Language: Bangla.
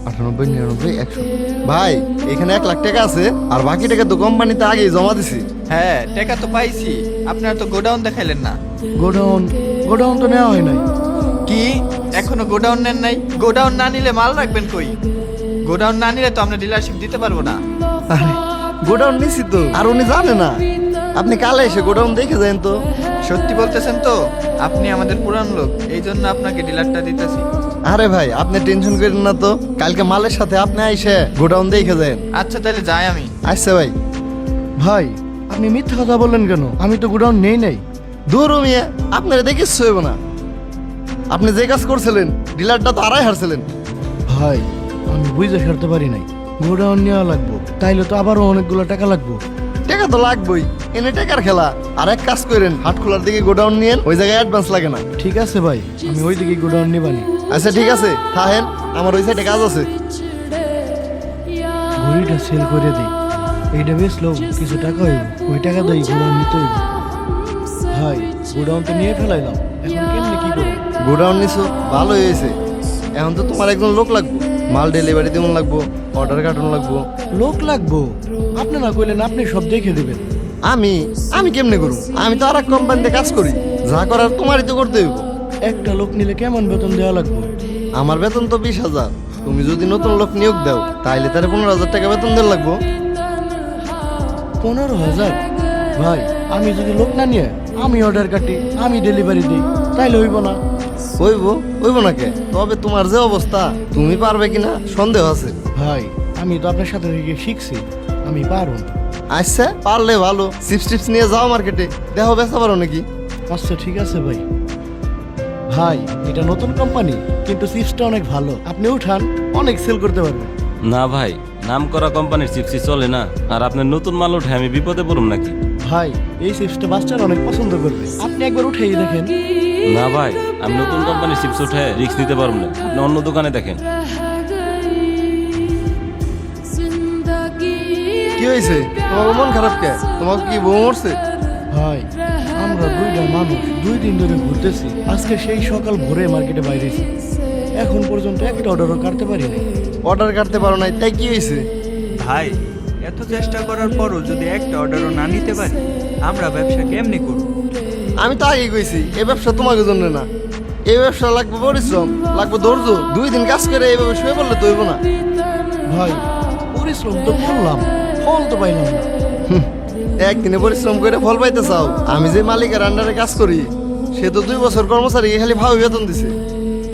98, 99, 100। ভাই এখানে 1 লাখ টাকা আছে, আর বাকি টাকা তো কোম্পানিতে আগেই জমা দিছি। হ্যাঁ, টাকা তো পাইছি। আপনার তো গোডাউন দেখাইলেন না। গোডাউন তো নেওয়া হয় নাই। কি এখনো গোডাউন নেন নাই? গোডাউন না নিলে মাল রাখবেন কই? গোডাউন না নিলে তো আমরা ডিলারশিপ দিতে পারবো না। আরে গোডাউন নিছি তো, আর উনি জানে না। আপনি কালে এসে গোডাউন দেখে যান তো। সত্যি বলতেছেন তো? আপনি আমাদের পুরান লোক, এই জন্য আপনাকে ডিলারটা দিতেছি। আরে ভাই আপনি টেনশন করেন না তো, কালকে মালের সাথে আপনি আইসে গোডাউন দেখে যান। আচ্ছা তাহলে যাই আমি। আচ্ছা ভাই। ভাই আপনি মিথ্যা কথা বললেন কেন? আমি তো গোডাউন নেই নাই। দূর মিয়া, আপনারা দেখে হইব না। আপনি যে কাজ করছিলেন ডিলারটা তো আড়াই হারছিলেন। ভাই আমি বুঝে ছাড়তে পারি নাই, গোডাউন নেওয়া লাগবো, তাইলে তো আবারও অনেকগুলো টাকা লাগবো। টাকা তো লাগবেই, এনে টাকার খেলা। আর এক কাজ করেন, হাট খোলার দিকে গোডাউন নিয়েন, ওই জায়গায় অ্যাডভান্স লাগে না। ঠিক আছে ভাই, আমি ওই দিকে গোডাউন নিবানি। আচ্ছা ঠিক আছে, থাকেন, আমার ওই সাইডে কাজ আছে। ঘড়িটা সেল করে দিই, এইটা বেচলো কিছু টাকা হইব, ওই টাকা দিয়ে গোডাউন নিতে হইব। ভাই গোডাউন তো নিয়ে ফেলাইলাম, এখন কেমনে কি করব? গোডাউন নিছো ভালোই হয়েছে, এখন তো তোমার একজন লোক লাগবে, মাল ডেলিভারি দেওয়ান লাগবো, অর্ডার কার্টুন লাগবো। লোক লাগবো? আপনি না কইলেন আপনি সব দেখে দেবেন। আমি কেমনে করব? আমি তো আর এক কোম্পানিতে কাজ করি, যা করার তোমারই তো করতে হইব। একটা লোক নিলে কেমন বেতন দেওয়া লাগবে? আমার বেতন তো 20,000। তুমি যদি নতুন লোক নিয়োগ দাও তাইলে তার 15,000 টাকা বেতন দেওয়া লাগবো। 15,000? ভাই আমি যদি লোক না নিয়ে আমি অর্ডার কাটি, আমি ডেলিভারি দিই, তাইলে হইব না? হইব না কে? তবে তোমার যে অবস্থা, তুমি পারবে কিনা সন্দেহ আছে। ভাই আমি তো আপনার সাথে থেকে শিখছি, আমি পারবো। আচ্ছা পারলে ভালো, চিপস টিপস নিয়ে যাও মার্কেটে, দেখো বেচা পারো নাকি। আচ্ছা ঠিক আছে ভাই। ভাই এটা নতুন কোম্পানি, কিন্তু চিপসটা অনেক ভালো, আপনি উঠান, অনেক সেল করতে পারবেন। না ভাই, নাম করা কোম্পানির চিপসই চলে না, আর আপনার নতুন মাল উঠে আমি বিপদে পড়ুম নাকি? ভাই এই চিপসটা বাচ্চারা অনেক পছন্দ করবে, আপনি একবার উঠেই দেখেন। না ভাই, আমি নতুন কোম্পানির চিপস উঠে রিস্ক নিতে পারবো না, আপনি অন্য দোকানে দেখেন। কি হয়েছে তোমার? মন খারাপ কে? তোমার কি বউ মরছে? ভাই আমরা দুইটা মানুষ 2 দিন ধরে ঘুরতেছি, আজকে সেই সকাল ভোরে মার্কেটে বাইরেছি, এখন পর্যন্ত একটা অর্ডারও কাটতে পারি নাই। অর্ডার কাটতে পারো নাই তাই কি হয়েছে? ভাই এত চেষ্টা করার পরও যদি একটা অর্ডারও না নিতে পারি, আমরা ব্যবসা কেমনে করব? আমি তো আগে কইছি এই ব্যবসা তোমাকে জন্য না, এই ব্যবসা লাগবে পরিশ্রম, লাগবে ধৈর্য। 2 দিন কাজ করে এইভাবে শুয়ে পড়লে তো হইব না। ভাই পরিশ্রম তো করলাম, ফল তো পাইলাম না। একদিনে পরিশ্রম করে ফল পাইতে চাও? আমি যে মালিকের আন্ডারে কাজ করি, সে তো 2 বছর কর্মচারী খালি ভাবে বেতন দিছে।